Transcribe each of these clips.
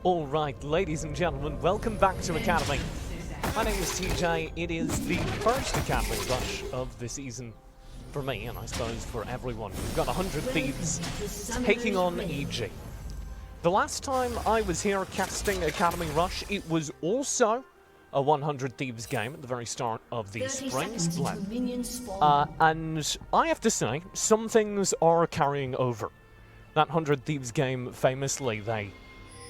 Alright, ladies and gentlemen, welcome back to Academy. My name is TJ. It is the first Academy rush of the season for me, and I suppose for everyone. We've got 100 Thieves taking on EGA. The last time I was here casting Academy Rush, it was also a 100 Thieves game at the very start of the spring split. And I have to say, some things are carrying over. That 100 Thieves game, famously, they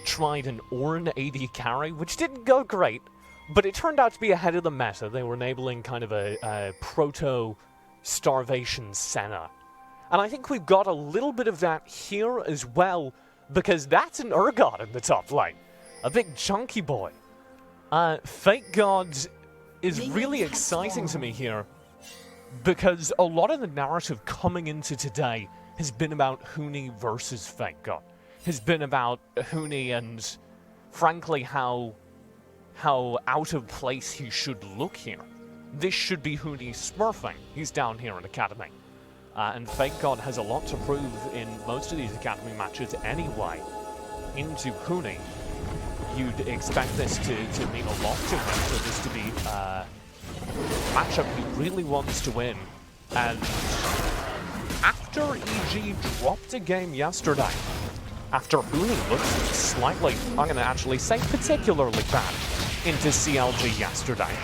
tried an Ornn AD carry, which didn't go great, but it turned out to be ahead of the meta. They were enabling kind of a proto-starvation Senna. And I think we've got a little bit of that here as well, because that's an Urgot in the top lane. A big chunky boy. Fake God is really exciting to me here, because a lot of the narrative coming into today has been about Huni versus Fake God. Has been about Huni and, frankly, how out of place he should look here. This should be Huni smurfing. He's down here in Academy. And Fake God has a lot to prove in most of these Academy matches anyway. Into Huni, you'd expect this to mean a lot to him, for this to be a matchup he really wants to win. And after EG dropped a game yesterday, after Huni looked slightly, I'm going to actually say particularly bad, into CLG yesterday,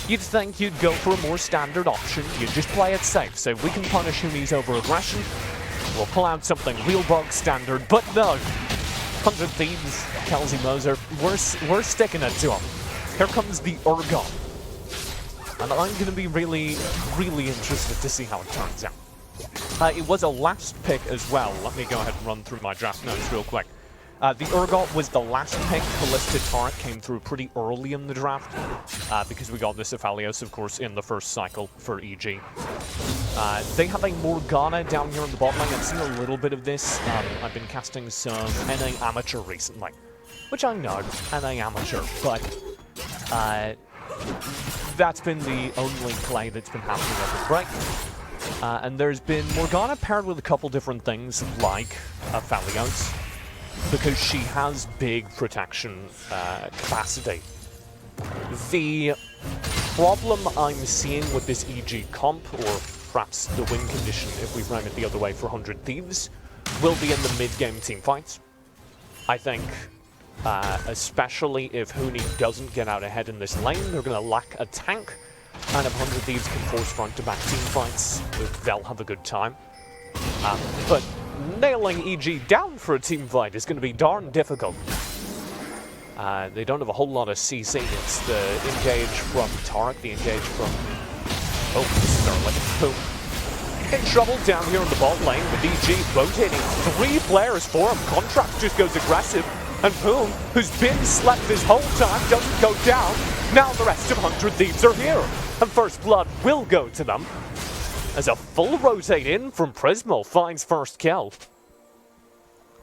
you'd think you'd go for a more standard option, you'd just play it safe. So if we can punish Huni's over-aggression, we'll pull out something real bug standard, but no. 100 Thieves, Kelsey Moser, we're sticking it to him. Here comes the Urgot. And I'm going to be really, really interested to see how it turns out. It was a last pick as well. Let me go ahead and run through my draft notes real quick. The Urgot was the last pick. Callista Taric came through pretty early in the draft, because we got this Aphelios, of course, in the first cycle for EG. They have a Morgana down here in the bot lane. I've seen a little bit of this. I've been casting some NA Amateur recently, which I know, NA Amateur, but that's been the only play that's been happening over break. And there's been Morgana paired with a couple different things, like Aphelios, because she has big protection capacity. The problem I'm seeing with this EG comp, or perhaps the win condition if we frame it the other way for 100 Thieves, will be in the mid-game teamfights. I think, especially if Huni doesn't get out ahead in this lane, they're going to lack a tank. And if 100 Thieves can force front-to-back teamfights, they'll have a good time. But nailing EG down for a teamfight is going to be darn difficult. They don't have a whole lot of CC. It's the engage from Taric, the engage from... Oh, Sterling. Boom. In trouble down here in the bot lane with EG rotating 3 players for him. Contract just goes aggressive. And Boom, who's been slept this whole time, doesn't go down. Now the rest of 100 Thieves are here. And first blood will go to them, as a full rotate in from Prismal finds first kill.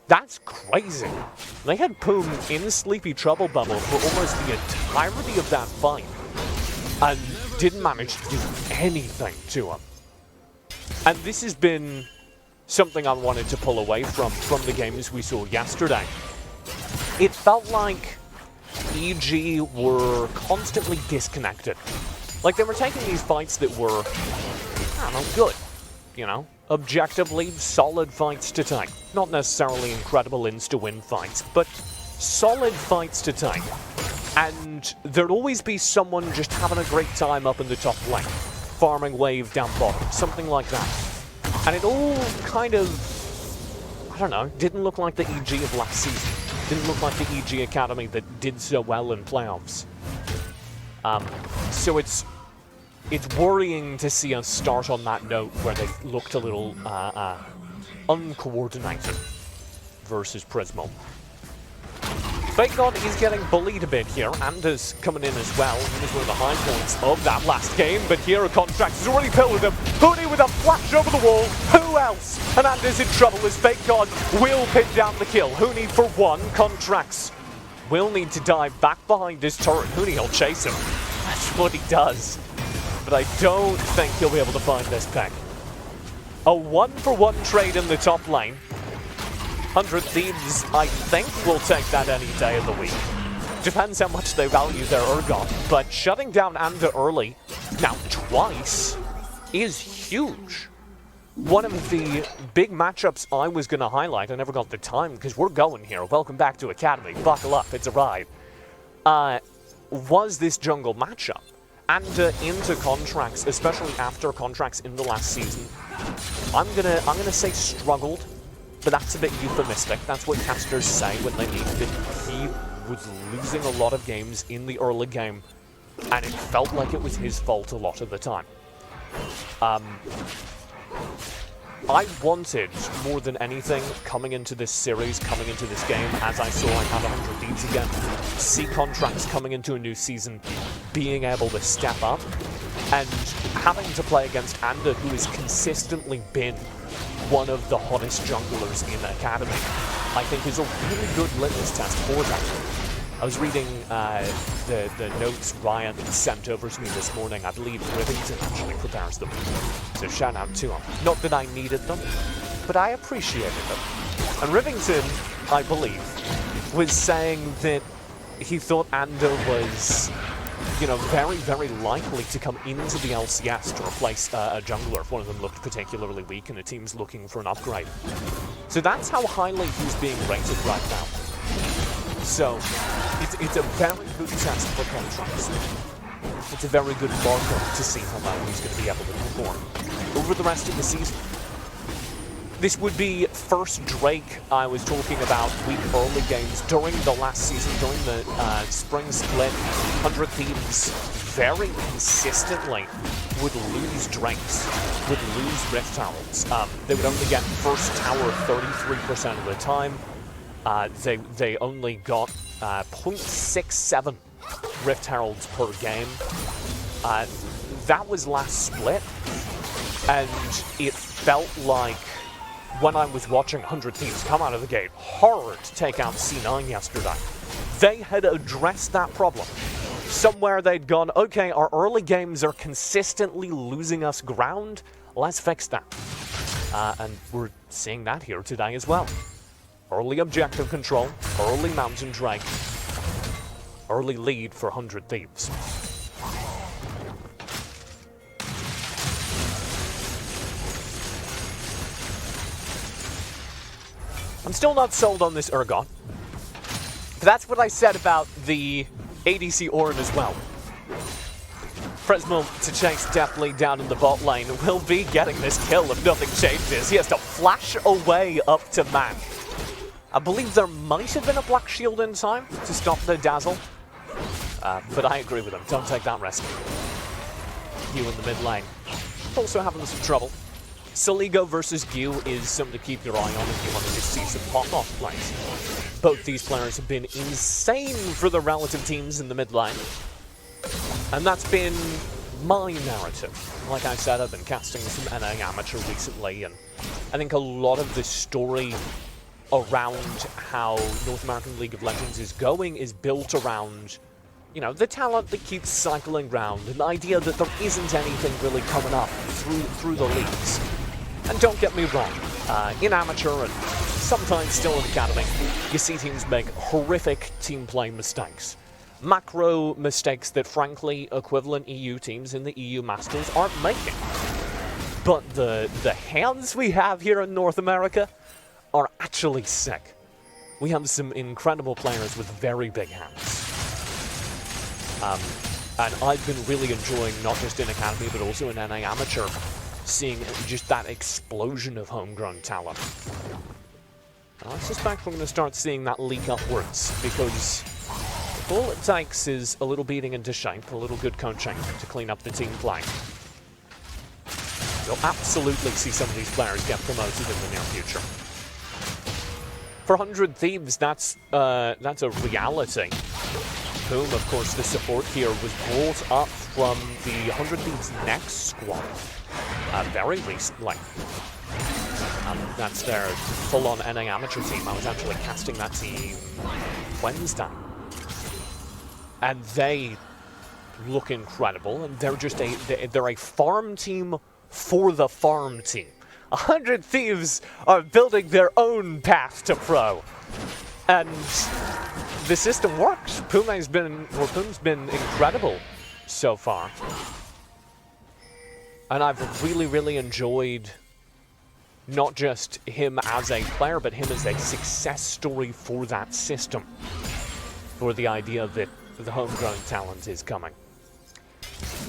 That's crazy. They had Poom in Sleepy Trouble Bubble for almost the entirety of that fight, and didn't manage to do anything to him. And this has been something I wanted to pull away from the games we saw yesterday. It felt like EG were constantly disconnected. Like, they were taking these fights that were, I don't know, good. You know, objectively solid fights to take. Not necessarily incredible insta-win fights, but solid fights to take. And there'd always be someone just having a great time up in the top lane, farming wave down bottom, something like that. And it all kind of, I don't know, didn't look like the EG of last season. Didn't look like the EG Academy that did so well in playoffs. So it's worrying to see us start on that note where they looked a little uncoordinated versus Prismal. Fake God is getting bullied a bit here. Anders coming in as well. He was one of the high points of that last game, but here a Contract has already pillared him. Huni with a flash over the wall. Who else? And Anders in trouble as Fake God will pin down the kill. Huni for one. Contracts will need to dive back behind his turret. Huni will chase him. That's what he does. But I don't think he'll be able to find this pick. A 1-for-1 trade in the top lane. 100 Thieves, I think, will take that any day of the week. Depends how much they value their Urgot, but shutting down Anda early, now twice, is huge. One of the big matchups I was going to highlight, I never got the time because we're going here. Welcome back to Academy. Buckle up, it's a ride. Was this jungle matchup. Anda into contracts, especially after contracts in the last season. I'm gonna say struggled, but that's a bit euphemistic. That's what casters say when they mean that he was losing a lot of games in the early game, and it felt like it was his fault a lot of the time. I wanted, more than anything, coming into this series, coming into this game, as I saw I had 100 Thieves again, see contracts coming into a new season, being able to step up, and having to play against Anda, who has consistently been one of the hottest junglers in Academy, I think is a really good litmus test for that. I was reading the notes Ryan sent over to me this morning. I believe Rivington actually prepares them. So shout out to him. Not that I needed them, but I appreciated them. And Rivington, I believe, was saying that he thought Anda was, you know, very, very likely to come into the LCS to replace a jungler if one of them looked particularly weak and the team's looking for an upgrade. So that's how highly he's being rated right now. So, it's a very good test for contracts. It's a very good marker to see how well he's going to be able to perform over the rest of the season. This would be first Drake I was talking about week early games during the last season, during the spring split. 100 Thieves very consistently would lose Drakes, would lose Rift Heralds. They would only get first tower 33% of the time. They only got 0.67 Rift Heralds per game. That was last split, and it felt like when I was watching 100 Thieves come out of the gate hard to take out C9 yesterday, they had addressed that problem. Somewhere they'd gone, okay, our early games are consistently losing us ground, let's fix that. And we're seeing that here today as well. Early objective control, early Mountain Drake, early lead for 100 Thieves. I'm still not sold on this Urgot. That's what I said about the ADC Ornn as well. Fresmo to chase deftly down in the bot lane will be getting this kill if nothing changes. He has to flash away up to Mac. I believe there might have been a black shield in time to stop the dazzle. But I agree with him. Don't take that risk. Gyu in the mid lane. Also having some trouble. Soligo versus Gyu is something to keep your eye on if you want to see some pop-off plays. Both these players have been insane for the relative teams in the mid lane. And that's been my narrative. Like I said, I've been casting some NA Amateur recently, and I think a lot of the story around how North American League of Legends is going is built around, you know, the talent that keeps cycling around, and the idea that there isn't anything really coming up through the leagues. And don't get me wrong, in amateur and sometimes still in academy, you see teams make horrific team play mistakes. Macro mistakes that, frankly, equivalent EU teams in the EU Masters aren't making. But the hands we have here in North America are actually sick. We have some incredible players with very big hands. And I've been really enjoying, not just in Academy, but also in NA Amateur, seeing just that explosion of homegrown talent. And I suspect we're going to start seeing that leak upwards, because all it takes is a little beating into shape, a little good coaching to clean up the team play. You'll absolutely see some of these players get promoted in the near future. For 100 Thieves, that's a reality. Boom, of course, the support here was brought up from the 100 Thieves next squad very recently. That's their full-on NA amateur team. I was actually casting that team Wednesday. And they look incredible, and they're just they're a farm team for the farm team. 100 Thieves are building their own path to pro. And the system works. Puma's been incredible so far. And I've really, really enjoyed not just him as a player, but him as a success story for that system. For the idea that the homegrown talent is coming.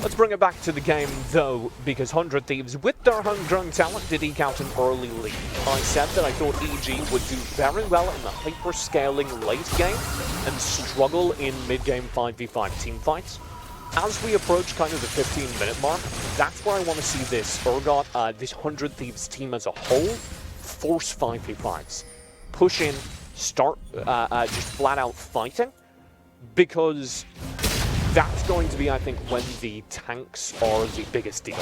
Let's bring it back to the game, though, because 100 Thieves, with their homegrown talent, did eke out an early lead. I said that I thought EG would do very well in the hyper-scaling late game and struggle in mid-game 5v5 team fights. As we approach kind of the 15-minute mark, that's where I want to see this ERGOT, this 100 Thieves team as a whole, force 5v5s. Push in, start just flat-out fighting, because that's going to be, I think, when the tanks are the biggest deal.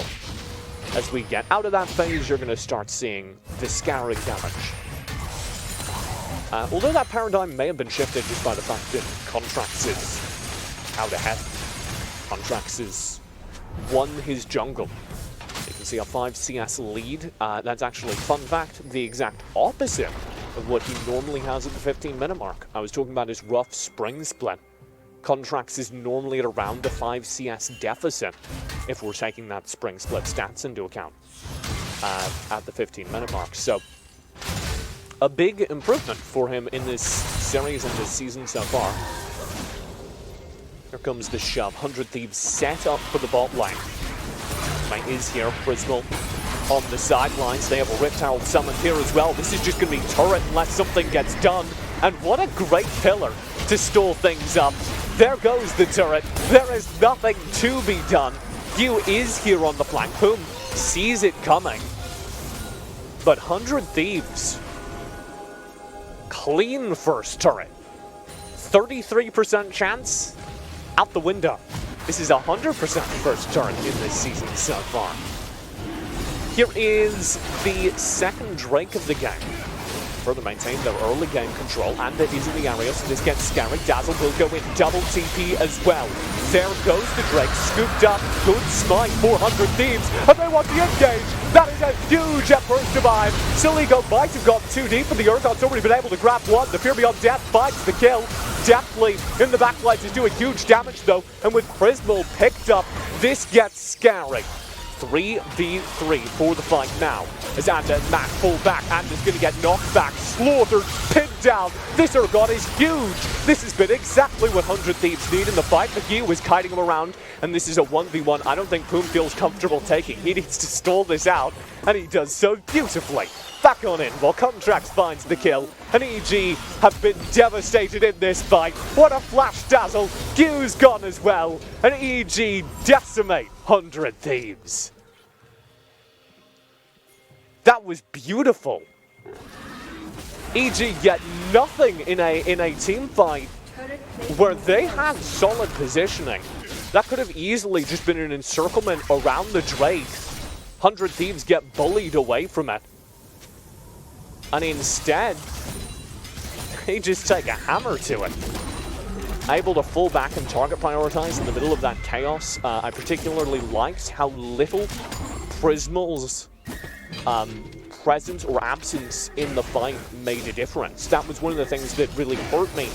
As we get out of that phase, you're going to start seeing the scaring damage. Although that paradigm may have been shifted just by the fact that Contracts is out ahead. Contracts has won his jungle. You can see a 5 CS lead. That's actually, fun fact, the exact opposite of what he normally has at the 15-minute mark. I was talking about his rough spring split. Contracts is normally at around a 5 CS deficit, if we're taking that spring split stats into account, at the 15-minute mark. So, a big improvement for him in this series and this season so far. Here comes the shove. 100 Thieves set up for the bot lane. Mate is here. Prismal on the sidelines. They have a Rift Herald summoned here as well. This is just going to be turret unless something gets done. And what a great pillar to stall things up. There goes the turret. There is nothing to be done. Hugh is here on the flank. Boom. Sees it coming. But 100 Thieves. Clean first turret. 33% chance. Out the window. This is 100% first turret in this season so far. Here is the second Drake of the game. Further maintain their early game control, and it is in the area, so this gets scary. Dazzle will go in double TP as well. There goes the Drake, scooped up, good smite, 400 Thieves, and they want the engage. That is a huge effort to buy. Siligo might have got too deep, and the ERGOT's already been able to grab one. The Fear Beyond Death finds the kill. Deftly in the backlight is doing huge damage though, and with Prismal picked up, this gets scary. 3v3 for the fight now. As Anda and Matt pull back, Anda's going to get knocked back, slaughtered, pinned down. This ERGOT is huge. This has been exactly what 100 Thieves need in the fight. McGee was kiting him around, and this is a 1v1 I don't think Poom feels comfortable taking. He needs to stall this out, and he does so beautifully. Back on in while Contracts finds the kill, and EG have been devastated in this fight. What a flash dazzle. Q's gone as well, and EG decimate 100 Thieves. That was beautiful. EG get nothing in a team fight where they had solid positioning. That could have easily just been an encirclement around the Drake. 100 Thieves get bullied away from it. And instead, they just take a hammer to it. Able to fall back and target prioritize in the middle of that chaos. I particularly liked how little Prismal's presence or absence in the fight made a difference. That was one of the things that really hurt me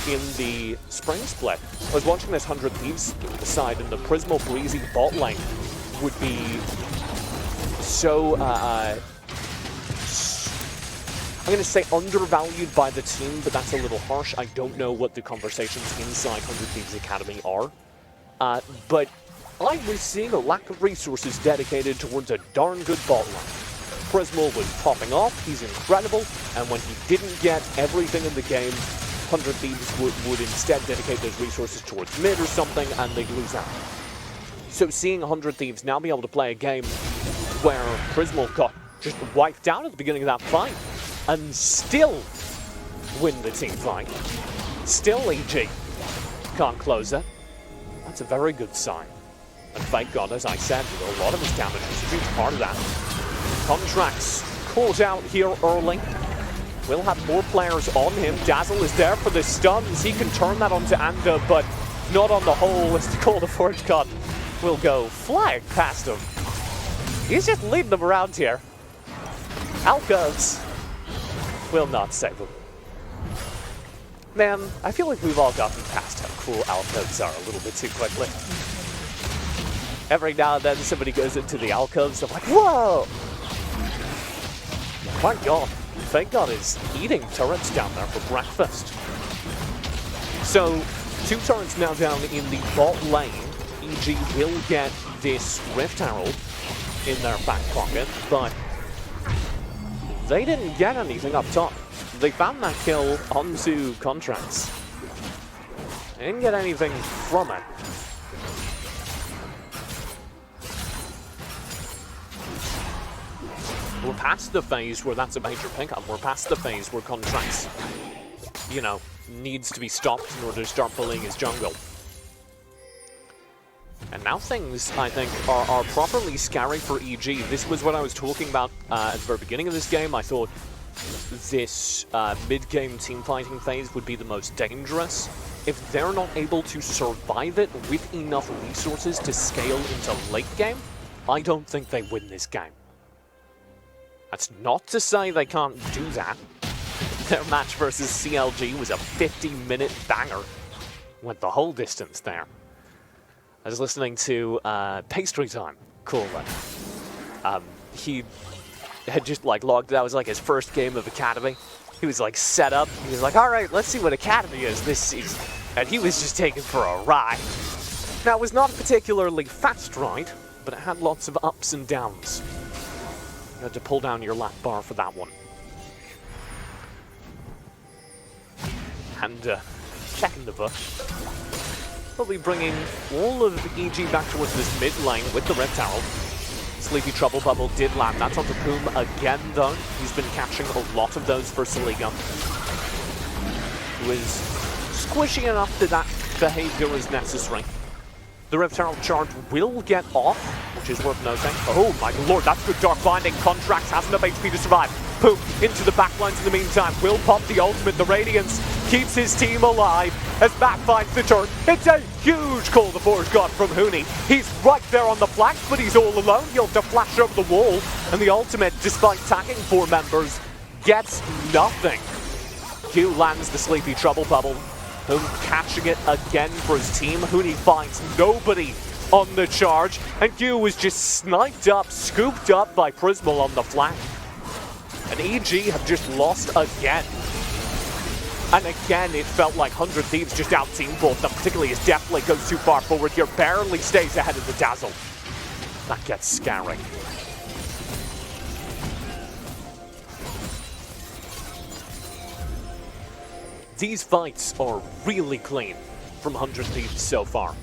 in the spring split. I was watching this 100 Thieves side, and the Prismal breezy bot lane would be so I'm going to say undervalued by the team, but that's a little harsh. I don't know what the conversations inside 100 Thieves Academy are. But I was seeing a lack of resources dedicated towards a darn good bot lane. Prismal was popping off, he's incredible, and when he didn't get everything in the game, 100 Thieves would instead dedicate those resources towards mid or something, and they'd lose out. So seeing 100 Thieves now be able to play a game where Prismal got just wiped out at the beginning of that fight, and still win the team fight. Still EG can't close it. That's a very good sign. And thank God, as I said, a lot of his damage was a huge part of that. Contracts caught out here early. We'll have more players on him. Dazzle is there for the stuns. He can turn that onto Anda, but not on the whole, as the Call to Forge God will go flying past him. He's just leading them around here. Alcoves will not save them. Man, I feel like we've all gotten past how cool alcoves are a little bit too quickly. Every now and then somebody goes into the alcoves, I'm like, whoa! My god, FLICKR is eating turrets down there for breakfast. So, 2 turrets now down in the bot lane. EG will get this Rift Herald in their back pocket, but they didn't get anything up top. They found that kill onto Contracts. They didn't get anything from it. We're past the phase where that's a major pickup. We're past the phase where Contracts, you know, needs to be stopped in order to start bullying his jungle. And now things, I think, are properly scary for EG. This was what I was talking about at the very beginning of this game. I thought this mid-game team-fighting phase would be the most dangerous. If they're not able to survive it with enough resources to scale into late game, I don't think they win this game. That's not to say they can't do that. Their match versus CLG was a 50-minute banger. Went the whole distance there. I was listening to Pastry Time call it. He had just like logged, that was like his first game of Academy. He was like set up, he was like, alright, let's see what Academy is this season. And he was just taken for a ride. Now it was not a particularly fast ride, but it had lots of ups and downs. You had to pull down your lap bar for that one. And checking the bush. We'll be bringing all of EG back towards this mid lane with the Rift Herald. Sleepy Trouble Bubble did land. That's onto Poom again, though. He's been catching a lot of those for Saliga. Who is squishy enough that that behavior is necessary. The Rift Herald charge will get off, which is worth noting. Oh my lord, that's good Dark Binding. Contracts has enough HP to survive. Poom into the backlines in the meantime. Will pop the ultimate. The Radiance keeps his team alive as Matt finds the turn. It's a huge call the Forge got from Huni. He's right there on the flank, but he's all alone. He'll have to flash over the wall, and the ultimate, despite tagging 4 members, gets nothing. Q lands the Sleepy Trouble Bubble. Poom catching it again for his team. Huni finds nobody on the charge, and Q was just sniped up, scooped up by Prismal on the flank. And EG have just lost again. And again, it felt like 100 Thieves just out-team both them, particularly as Deathblade goes too far forward here, barely stays ahead of the Dazzle. That gets scary. These fights are really clean from 100 Thieves so far.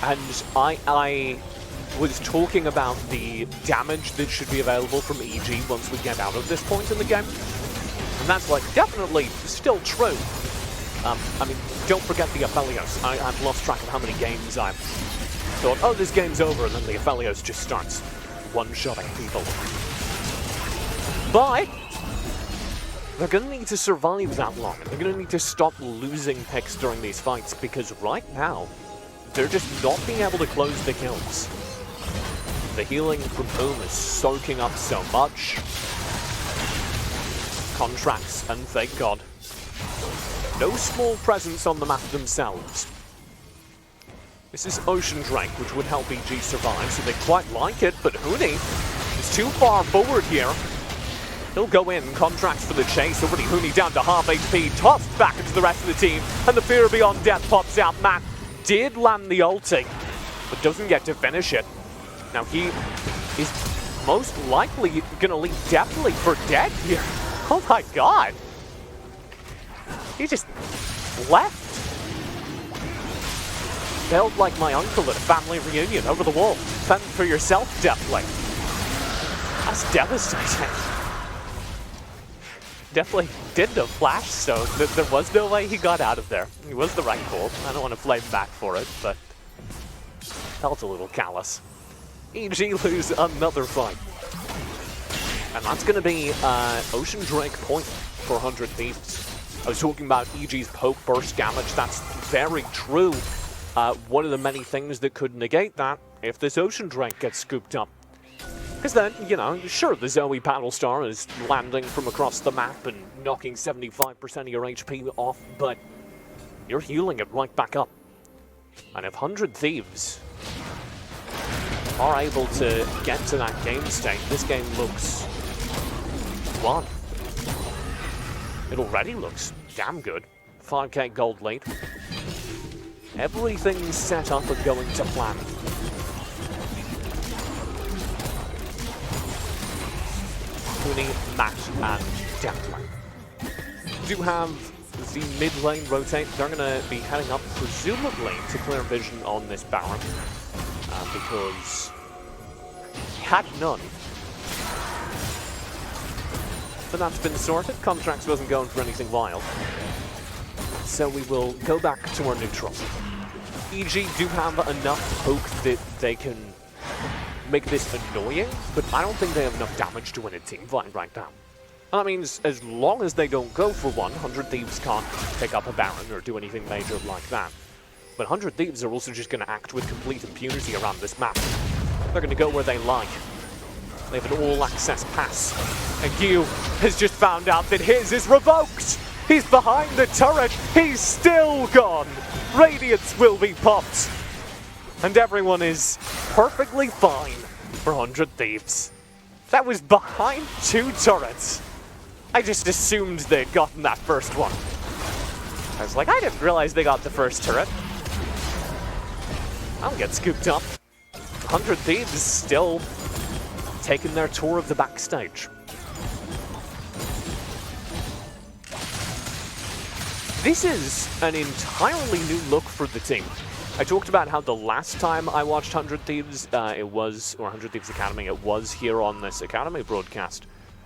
And I was talking about the damage that should be available from EG once we get out of this point in the game. And that's like definitely still true. I mean, don't forget the Aphelios. I've lost track of how many games I've thought, oh, this game's over, and then the Aphelios just starts one-shotting people. But they're going to need to survive that long, and they're going to need to stop losing picks during these fights, because right now, they're just not being able to close the kills. The healing from Poom is soaking up so much. Contracts and FLICKR. No small presence on the map themselves. This is Ocean Drake, which would help EG survive, so they quite like it, but Huni is too far forward here. He'll go in, Contracts for the chase, already Huni down to half HP, tossed back into the rest of the team, and the Fear Beyond Death pops out. Matt did land the ulti, but doesn't get to finish it. Now he is most likely going to leave Deathblade for dead here. Oh my god. He just left. Felt like my uncle at a family reunion over the wall. Fend for yourself, Deathblade. That's devastating. Definitely didn't have flash, so there was no way he got out of there. He was the right call. I don't want to flame back for it, but felt a little callous. EG lose another fight. And that's going to be Ocean Drake point for 100 Thieves. I was talking about EG's poke burst damage. That's very true. One of the many things that could negate that if this Ocean Drake gets scooped up. Because then, you know, sure, the Zoe Battlestar is landing from across the map and knocking 75% of your HP off, but you're healing it right back up. And if 100 Thieves are able to get to that game state, this game looks won. It already looks damn good. 5k gold lead. Everything's set up and going to plan. Cooney, Matt, and Deathline do have the mid lane rotate. They're going to be heading up, presumably, to clear vision on this Baron, because he had none. But that's been sorted. Contracts wasn't going for anything wild. So we will go back to our neutral. EG do have enough poke that they can make this annoying, but I don't think they have enough damage to win a team fight right now. And that means as long as they don't go for 100 Thieves can't pick up a Baron or do anything major like that. But 100 Thieves are also just going to act with complete impunity around this map. They're going to go where they like. They have an all-access pass. And Gyu has just found out that his is revoked! He's behind the turret! He's still gone! Radiance will be popped! And everyone is perfectly fine for 100 Thieves. That was behind 2 turrets. I just assumed they'd gotten that first one. I was like, I didn't realize they got the first turret. I'll get scooped up. 100 Thieves still taking their tour of the backstage. This is an entirely new look for the team. I talked about how the last time I watched 100 Thieves, or 100 Thieves Academy, it was here on this Academy broadcast.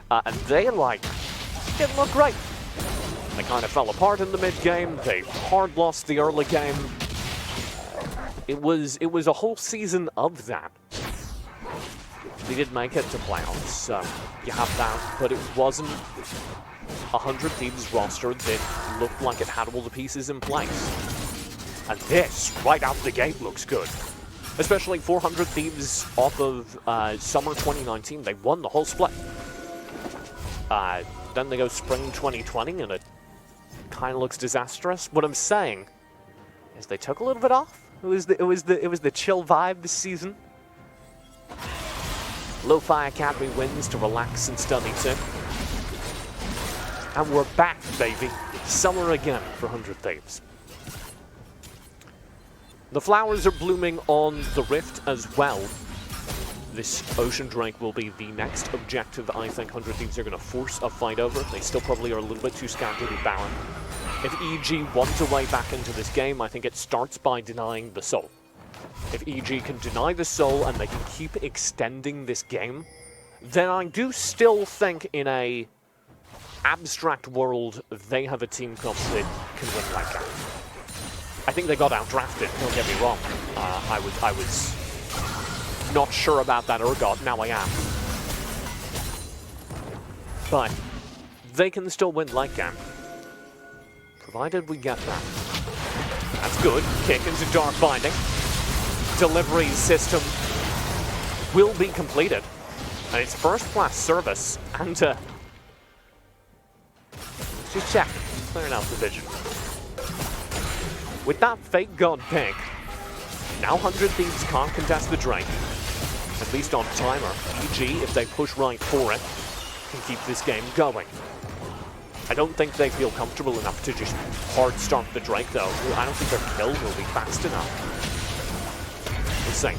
And they, didn't look great. They kind of fell apart in the mid-game. They hard lost the early game. It was a whole season of that. They did make it to playoffs, so you have that, but it wasn't 100 Thieves roster that looked like it had all the pieces in place. And this, right out the gate, looks good. Especially 400 Thieves off of summer 2019. They won the whole split. Then they go spring 2020, and it kind of looks disastrous. What I'm saying is they took a little bit off. It was the chill vibe this season. Lo-Fi Academy wins to relax and study too. And we're back, baby. Summer again for 100 Thieves. The flowers are blooming on the Rift as well. This Ocean Drake will be the next objective I think 100 Thieves are going to force a fight over. They still probably are a little bit too scant to be Baron. If EG want a way back into this game, I think it starts by denying the soul. If EG can deny the soul and they can keep extending this game, then I do still think in a abstract world they have a team comp that can win like that. I think they got outdrafted, don't get me wrong. I was not sure about that Urgot, now I am. But they can still win late game, provided we get that. That's good. Kick into Dark Binding. Delivery system will be completed. And it's first-class service. And just check. Clearing out the vision. With that Fake God pick, now 100 Thieves can't contest the Drake. At least on timer. EG, if they push right for it, can keep this game going. I don't think they feel comfortable enough to just hard start the Drake though. I don't think their kill will be fast enough. We'll see.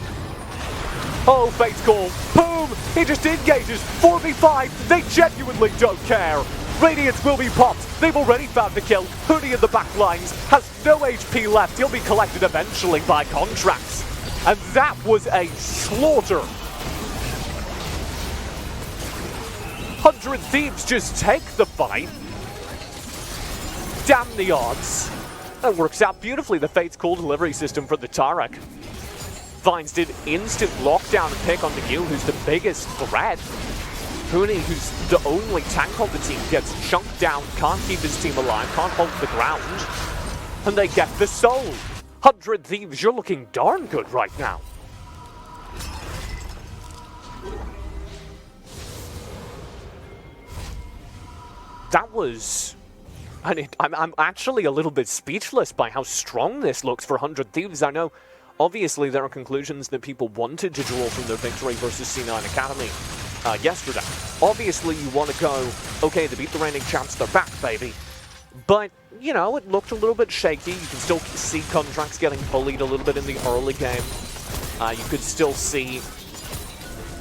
Oh, Fate's Call. Boom! He just engages. 4v5. They genuinely don't care. Radiance will be popped. They've already found the kill. Hoodie in the back lines has no HP left. He'll be collected eventually by contracts. And that was a slaughter. 100 Thieves just take the fight. Damn the odds. That works out beautifully, the Fate's Call delivery system for the Tarek. Vines did instant lockdown and pick on the Gyu, who's the biggest threat. Hooney, who's the only tank on the team, gets chunked down, can't keep his team alive, can't hold the ground. And they get the soul. 100 Thieves, you're looking darn good right now. That was... I'm actually a little bit speechless by how strong this looks for 100 Thieves. I know, obviously, there are conclusions that people wanted to draw from their victory versus C9 Academy yesterday. Obviously, you want to go, okay, they beat the reigning champs, they're back, baby. But, you know, it looked a little bit shaky. You can still see Contracts getting bullied a little bit in the early game. You could still see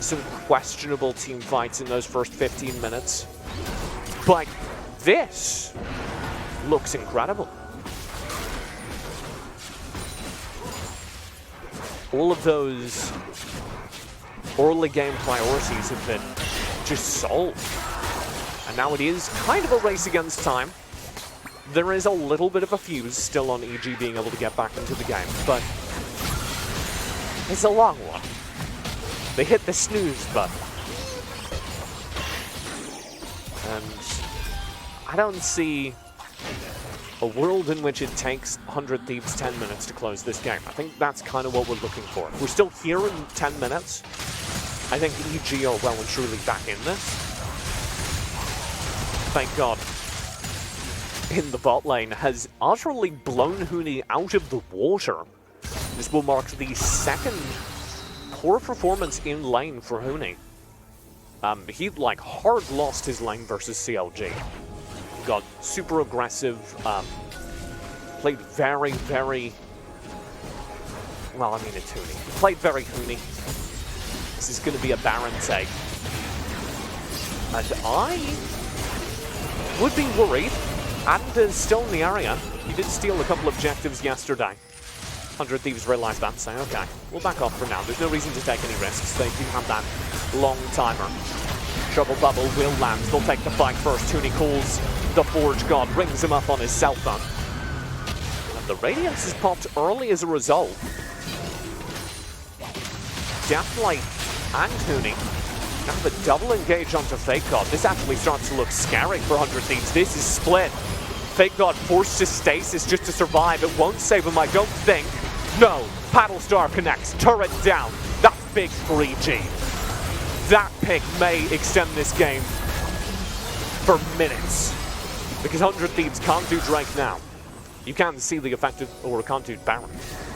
some questionable team fights in those first 15 minutes. But this looks incredible. All of those early game priorities have been just solved. And now it is kind of a race against time. There is a little bit of a fuse still on EG being able to get back into the game, but it's a long one. They hit the snooze button. And I don't see a world in which it takes 100 Thieves 10 minutes to close this game. I think that's kind of what we're looking for. If we're still here in 10 minutes, I think EG are well and truly back in this. Thank God. In the bot lane has utterly blown Huni out of the water. This will mark the second poor performance in lane for Huni. He like hard lost his lane versus CLG. Got super aggressive, played very, very, well, I mean it's Huni. He played very Huni. This is going to be a Baron take. And I would be worried. And is still in the area. He did steal a couple objectives yesterday. 100 Thieves realized that, saying, okay, we'll back off for now. There's no reason to take any risks. They do have that long timer. Trouble Bubble will land. They'll take the fight first. Huni calls the Forge God, rings him up on his cell phone. And the Radiance is popped early as a result. Deathlight and Huni now have a double engage onto Fake God. This actually starts to look scary for 100 Thieves. This is split. Fake God forced to stasis just to survive. It won't save him, I don't think. No. Paddlestar connects. Turret down. That's big for EG. That pick may extend this game for minutes. Because 100 Thieves can't do Drake now. You can't see the effect of, or can't do Baron.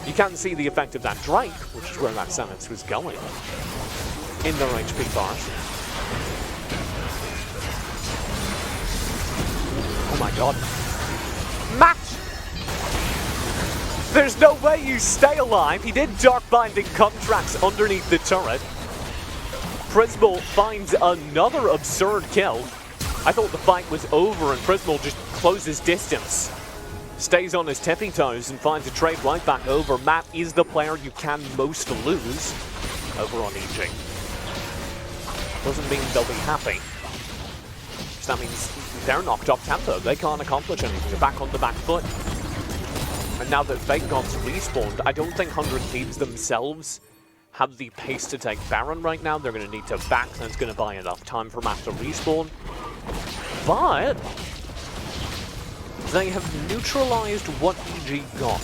You can't see the effect of that Drake, which is where that sentence was going. In their HP bars. Oh my god. Matt! There's no way you stay alive. He did Dark Binding Contracts underneath the turret. Prismal finds another absurd kill. I thought the fight was over and Prismal just closes distance. Stays on his tippy toes and finds a trade right back over. Matt is the player you can most lose over on EG. Doesn't mean they'll be happy. So that means they're knocked off tempo. They can't accomplish anything. They're back on the back foot. And now that Fake God's respawned, I don't think 100 Thieves themselves have the pace to take Baron right now. They're going to need to back, and it's going to buy enough time for Matt to respawn. But they have neutralized what EG got.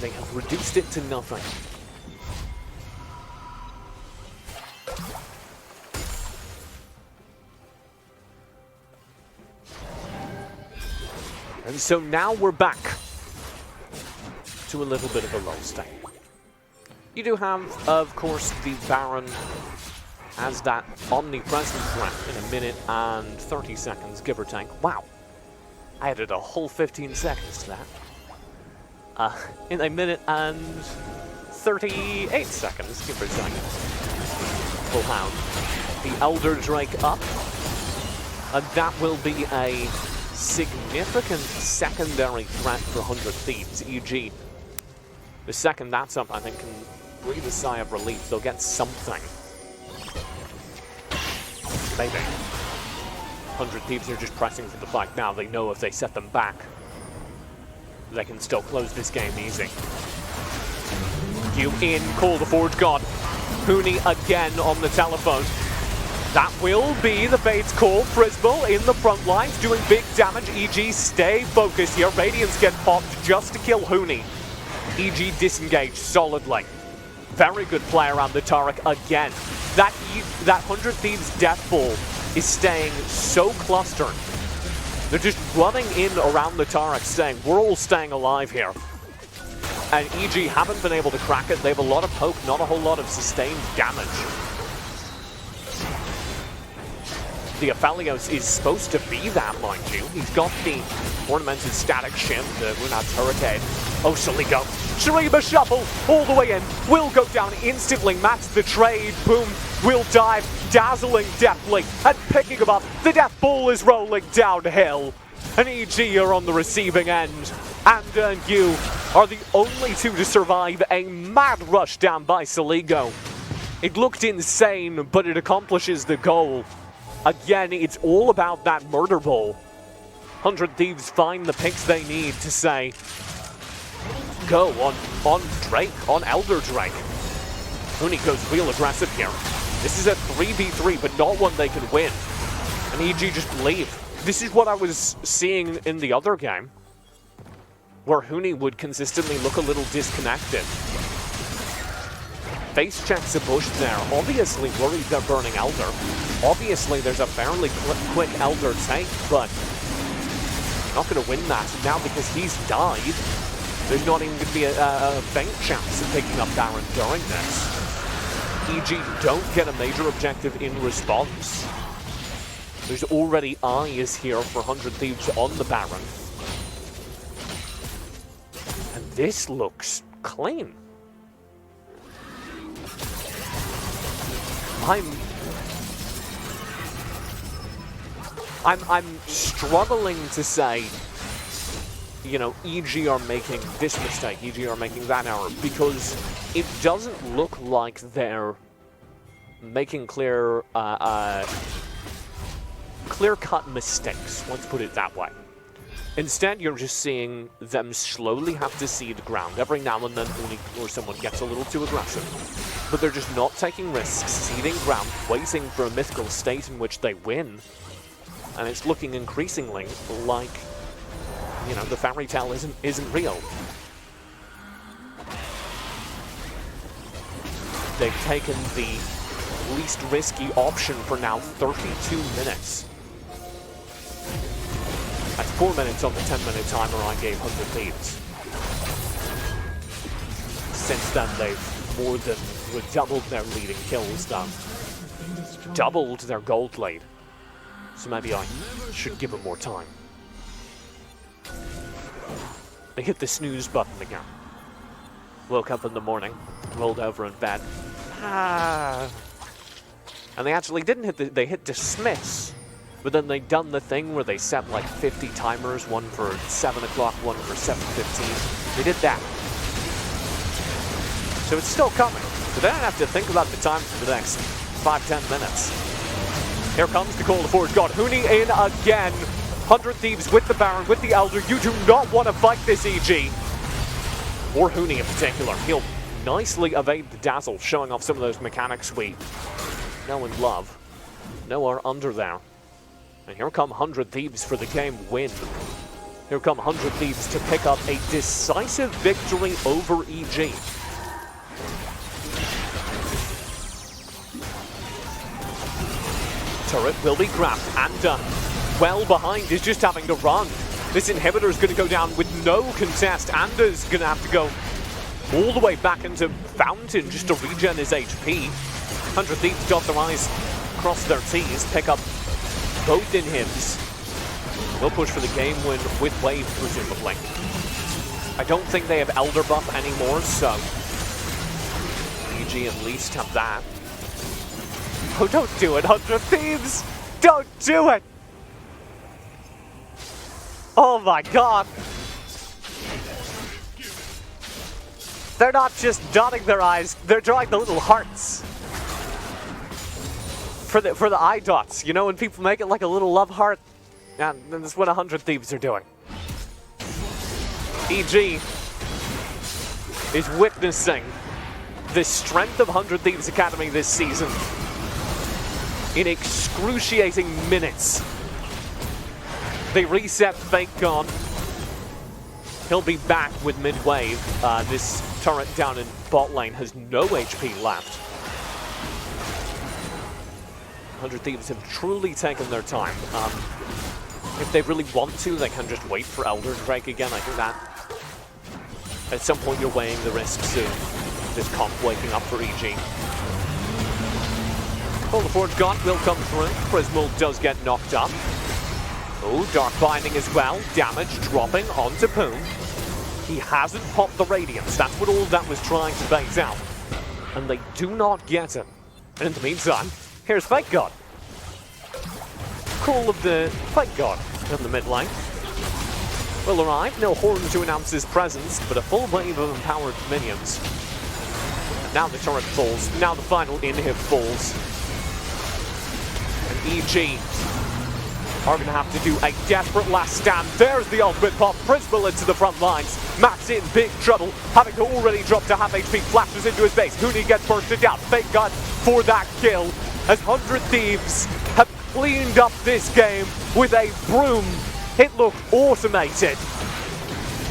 They have reduced it to nothing. And so now we're back to a little bit of a lull state. You do have, of course, the Baron as that omnipresent threat in a minute and 30 seconds, give or take. Wow. I added a whole 15 seconds to that. In a minute and 38 seconds, give or take. We'll have the Elder Drake up. And that will be a significant secondary threat for 100 Thieves. EG, the second that's up, I think, can breathe a sigh of relief. They'll get something. Maybe. 100 Thieves are just pressing for the fight now. They know if they set them back, they can still close this game easy. You in, call the Forge God. Huni again on the telephone. That will be the Fate's call. Prismal in the front lines, doing big damage. EG, stay focused here. Radiance get popped just to kill Huni. EG disengaged solidly. very good play around the Taric again. That 100 Thieves Death Ball is staying so clustered. They're just running in around the Taric, saying, we're all staying alive here. And EG haven't been able to crack it. They have a lot of poke, not a whole lot of sustained damage. The Aphelios is supposed to be that, mind you. He's got the ornamented static shim, the Runad's Hurricane. Oh, Saligo. Shuriba Shuffle all the way in. Will go down instantly. Match the trade. Boom. Will dive. Dazzling deftly. And picking him up. The death ball is rolling downhill. And EG are on the receiving end. Anda and you are the only two to survive a mad rush down by Saligo. It looked insane, but it accomplishes the goal. Again, it's all about that murder ball. 100 Thieves find the picks they need to say, go on Drake, on Elder Drake. Huni goes real aggressive here. This is a 3v3, but not one they can win. And EG just leave. This is what I was seeing in the other game, where Huni would consistently look a little disconnected. Face checks a bush there, obviously worried they're burning Elder. Obviously there's a fairly quick Elder take, but not going to win that now because he's died. There's not even going to be a faint chance of picking up Baron during this. EG don't get a major objective in response. There's already eyes here for 100 Thieves on the Baron. And this looks clean. I'm struggling to say, you know, EG are making this mistake, EG are making that error, because it doesn't look like they're making clear-cut mistakes, let's put it that way. Instead, you're just seeing them slowly have to cede ground. Every now and then, or someone gets a little too aggressive. But they're just not taking risks, ceding ground, waiting for a mythical state in which they win. And it's looking increasingly like, you know, the fairy tale isn't real. They've taken the least risky option for now 32 minutes. That's 4 minutes on the 10-minute timer I gave 100 Thieves. Since then, they've more than doubled their leading kills down. Doubled their gold lead. So maybe I should give them more time. They hit the snooze button again. Woke up in the morning, rolled over in bed. And they actually didn't hit they hit dismiss. But then they'd done the thing where they set like 50 timers, one for 7 o'clock, one for 7:15. They did that. So it's still coming. So they don't have to think about the time for the next 5-10 minutes. Here comes the call to forward. Got Huni in again. 100 Thieves with the Baron, with the Elder. You do not want to fight this EG. Or Huni in particular. He'll nicely evade the Dazzle, showing off some of those mechanics we know and love. No are under there. And here come 100 Thieves for the game win. Here come 100 Thieves to pick up a decisive victory over EG. Turret will be grabbed. Anda, well behind, is just having to run. This inhibitor is going to go down with no contest. Anda's going to have to go all the way back into Fountain just to regen his HP. 100 Thieves dot their I's, cross their T's, pick up both inhibs. We'll push for the game win with Wave, presumably. I don't think they have Elder buff anymore, so EG at least have that. Oh, don't do it, 100 Thieves! Don't do it! Oh my god! They're not just dotting their I's, they're drawing the little hearts. For the eye dots, you know, when people make it like a little love heart, and that's what 100 Thieves are doing. EG is witnessing the strength of 100 Thieves Academy this season in excruciating minutes. They reset FLICKR. He'll be back with mid-wave. This turret down in bot lane has no HP left. 100 Thieves have truly taken their time. If they really want to, they can just wait for Elder Drake again. I think that at some point you're weighing the risks of this comp waking up for EG. Oh, the Forge God will come through. Prismal does get knocked up. Oh, Dark Binding as well. Damage dropping onto Poon. He hasn't popped the Radiance. That's what all that was trying to bait out. And they do not get him. And in the meantime, here's Fake God. Call of the Fake God in the mid lane. Will arrive. No Horn to announce his presence, but a full wave of empowered minions. And now the turret falls. Now the final inhib falls. And EG are going to have to do a desperate last stand. There's the ultimate pop. Prismal into the front lines. Matt's in big trouble, having to already drop to half HP. Flashes into his base. Huni gets bursted down. Fake God for that kill. As 100 Thieves have cleaned up this game with a broom. It looked automated.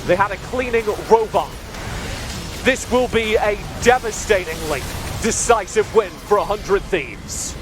They had a cleaning robot. This will be a devastatingly decisive win for 100 Thieves.